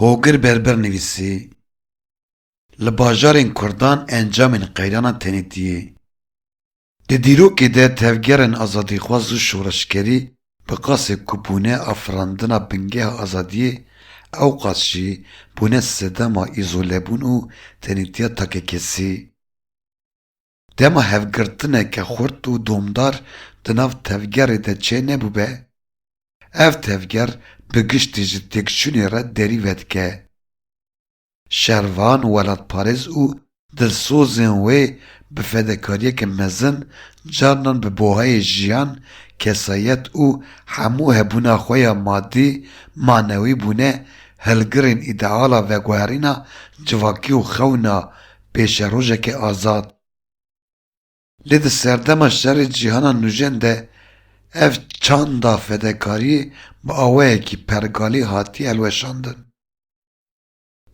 هوگر بربر نویسی لباجارین کردان انجامین قیرانا تنیتیه دی دیروکی ده تفگرن آزادی خواز و شورشگری بقاس کپونه افراندنا بنگه آزادیه او قاسشی بونه سدما ایزوله بون و تنیتیه تاکه کسی دما هفگرتنه که خورد و دومدار دناف تفگر ده چه نبو به ev tevger bi giştî ji têkçûnê re derî vedike. Şervan welatparêz û dilsozên wê bi fedakariyekê mezin carinan bi bohayê jiyan, kesayet û hemû hebûna xwe ya madî, manewî bûne hilgirên îdeala veguherîna civakî û xewna pêşerojekê azad. Lê di serdema şerê cîhana nûjen de ev çanda fedakarî bi awayekî pergalî hatiye helweşandin.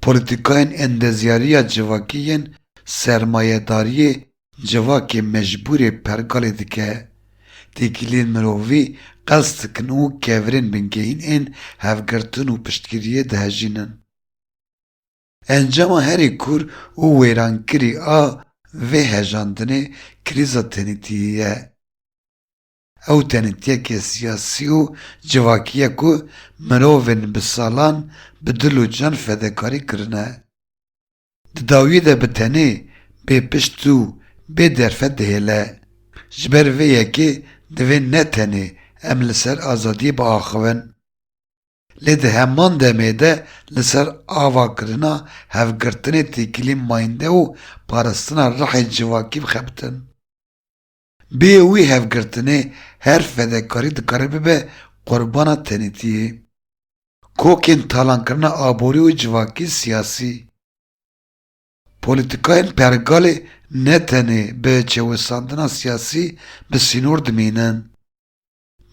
Polîtîkayên endezyariya civakî yên sermayedariyê civakê mecbûrê pergalê dike. Têkiliyên mirovî qels dikin û kevirên bingehîn ên hevgirtin û piştgiriyê dihejînin. Encama herî kûr û wêrankirî a vê hejandinê krîza tenêtiyê ye. Ew tenêtiyekê siyasî û civakî ye ku mirovên bi salan bi dil û can fedakarî kirine. Di dawiyê de bi tenê, bê pişt û bê derfet dihêle. Ji ber vê yekê divê ne tenê em li ser azadiyê biaxivin. Lê di heman demê de li ser avakirina hevgirtinê têkiliyên mayînde û parastina rihê civakî bixebitin. Bê wî hevgirtinê her fedakarî dikare bibe qurbana tenêtiyê. Kokên talankirina aborî û civakî siyasî. Polîtîkayên pergalê ne tenê bi çêwesandina siyasî bi sînor dimînin.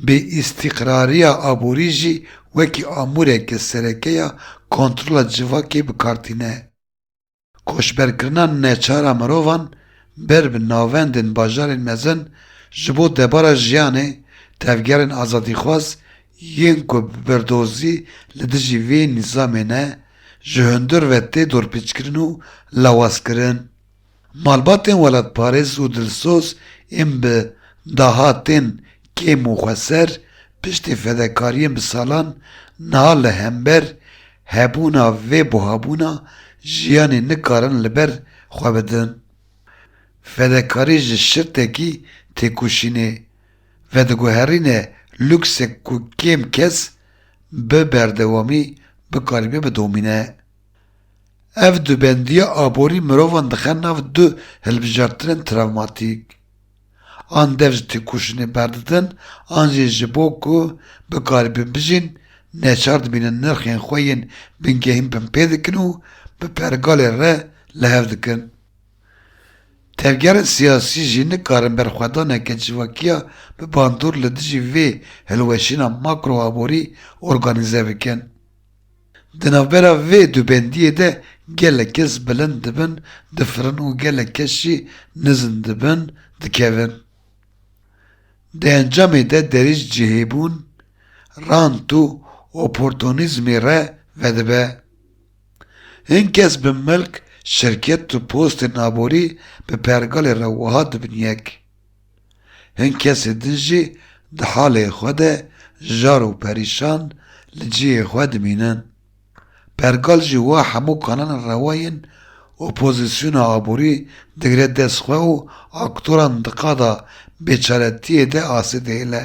Bê îstîqrariya aborî jî wekî amûreke serekeya kontrola civakê bikartîne. Koçberkirina neçara mirovan ber bi navendên bajarên mezin ji bo debara jiyanê tevgerên azadîxwaz yên ku bi berdozî li dijî vê nîzamê ne ji hundir ve tê dorpêçkirin û lawazkirin. Malbatên welatparêz û dilsoz ên bi dahatên kêm û xweser piştî fedakariyên bi salan niha li hember hebûna vê buhabûna jiyanê nikarin li ber xwe bidin. Fedakarî ji şirtekî têkoşînê ve diguherîne lûksek ku kêm kes bi berdewamî bikarîbe bidomîne. Ev dubendiya aborî mirovan dixe nav du hilbijartinên travmatîk. An dev ji têkoşînê berdidin, an jî ji bo ku bikarîbin bijîn, neçar dibînin nirxên xwe yên bingehîn bin pê dikin û bi pergalê re li hev dikin. Tevgerên siyasî jî nikarin berxwedaneke civakiya bi bandor li dijî vê hilweşîna makro aborî organîze bikin. Di navbera vê dubendiyê de gelek kes bilind dibin, difirin û gelek kes jî nizin dibin, dikevin. Di encamê de derî ji cihêbûn, rant û oportunîzmê re vedibe. Hin kes bi milk, şirket û postên aborî bi pergalê re wiha dibin yek. Hin kesê din jî di halê xwe de jar û perîşan li cihê xwe dimînin. Pergal jî wa hemû kanalên rewayên opozîsyona aborî digire destxwe û aktoran di qada bêçaretiyê de asê dihêle.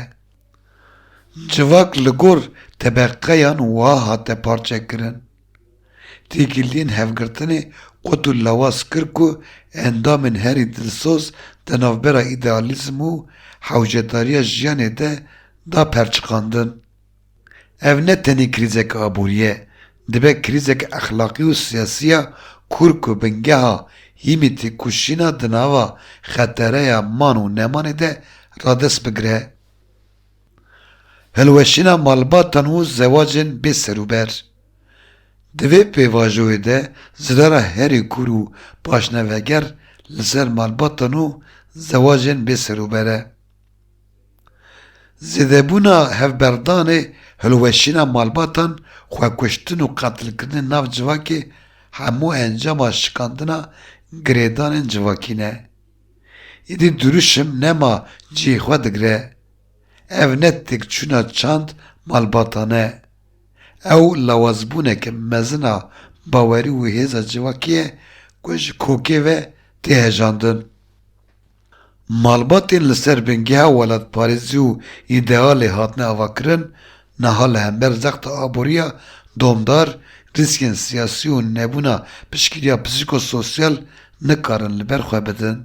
Civak li gor tebeqeyan wiha hate parçekirin. Têkiliyên hevgirtinê qut û lawaz kir ku endamên herî dilsoz di navbera îdealîzm û hewcedariya jiyanê de da perçiqandin. Ev ne tenê krîzek aborî ye, dibe krîzek exlaqî û siyasî ya kûr ku bingeha hîmî têkoşîna di nava xetereya man û nemanê de radest bigire. Hilweşîna malbatan û zewacên bê serûber. Di vê pêvajoyê de zirara herî kûr û paşneveger li ser malbatan û zewacên bê serûber e. Zêdebûna hevberdanê hilweşîna malbatan xwe kuştin û qetilkirinê nav civakê hemû encama şikandina girêdanên civakî ne. Êdî duruşim nema cihê xwe digire. Ev ne têkçûna çand malbatan e. Ew lawazbûneke mezin a bawerî û hêza civakî ye ku ji kokê ve tê hejandin. Malbatên li ser bingeha welatparêzî û îdealê hatine avakirin, niha li hember zexta aboriya domdar, rîskên siyasî û nebûna piştgiriya psîkososyal nikarin li ber xwe bidin.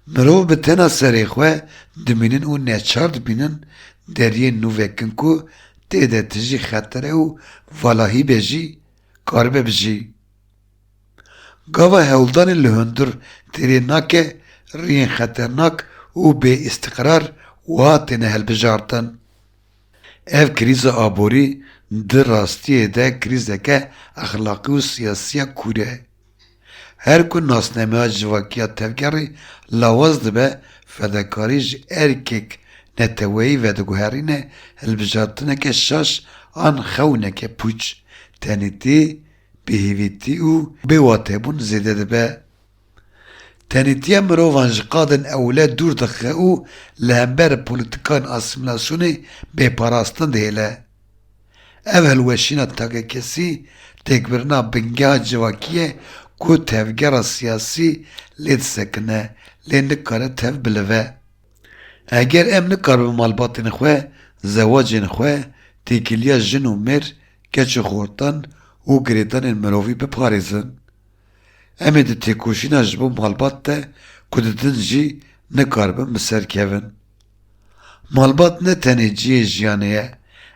Mirov bi tena serê xwe dimînin û neçar dibînin deriyên nû vekin ku tê de tijî xetere û valahîbê jî karibe bijî. Gava hewldanê li hundir têrê nake, riyên xeternak û bêîstiqrar wiha têne hilbijartin. Ev krîza aborî di rastiyê de krîzeke exlaqî û siyasî ya kûr e. Her ku nasnameya civakiya tevgerî lawaz dibe, fedakarî ji erkek neteweyî vediguherîne hilbijartineke şaş an xewneke pûç, tenêtî, bêhêvîtî û bêwatebûn zêde dibe. Tenêtiya mirovan ji qadên ewle dûr dixe û li hember polîtîkan asîmilasyonê bêparastin dihêle. Ev hilweşîna takekesî têkbirina bingeha civakî ye ku tevgera siyasî lê disekine, lê nikare tev bilive. Eger em nikaribin malbatên xwe, zewacên xwe, têkiliya jin û mêr, keçê xortan û girêdanên mirovî biparêzin, em ê di têkoşîna ji bo malbat de ku didin jî nikaribin bi ser kevin. Malbat ne tenê cihê jiyanê ye,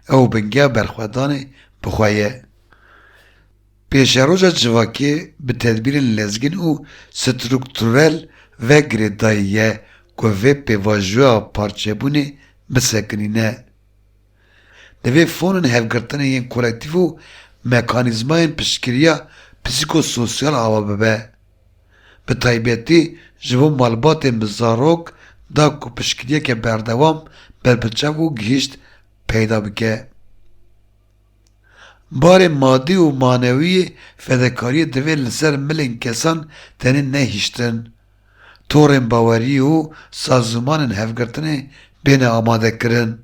ew bingeha berxwedanê bi xwe ye. Pêşeroja civakî bi tedbîrên lezgîn û strûktûrel vegirêdayî ye ku vê pêvajoya parçebûnê bisekinîne. Divê fonên hevgirtinê yên kolektîv û mekanîzmayên piştgiriya psîkososyal ava bibe. Bi taybetî ji bo malbatên bi zarok da ku piştgiriyeke berdewam berbiçav û gihîşt peyda bike. Barê madî û manewî fedakariyê divê li ser milên kesan tenê nehîştin. Torên bawerî û sazûmanên hevgirtinê bêne amadekirin.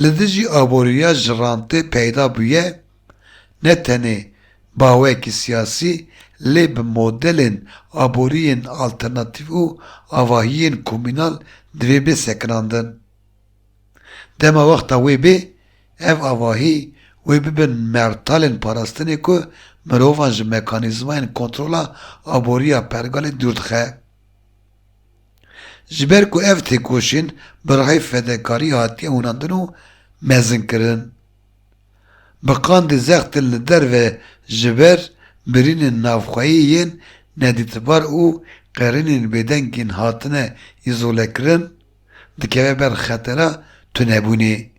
Li dijî aboriya ji rantê peyda bûye, ne tenê bawekî siyasî lê bi modelên aboriyên alternatîv û avahiyên komînal divê bê sekinandin. Dema wexta wê bê, ev avahî wê bibin mertalên parastinê ku mirovan ji mekanîzmayên kontrola aboriya pergalê dûr dixe. Ji ber ku ev têkoşîn bi rahî fedakarî hatiye hûnandin û mezinkirin. Bi qandê zextên li derve ji ber birînên navxweyî yên nedîtbar û qerînên bêdengên hatine îzolekirin, dikeve ber xetera tunebûnê.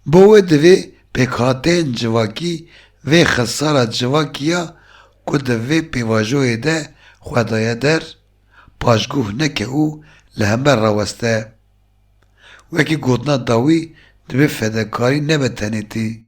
Bo wê divê pêkhateyên civakî vê xesara civakiya ku di vê pêvajoyê de xwe daye der, paşguh neke û li hember raweste. Wekî gotina dawî divê fedakarî nebe tenêtî.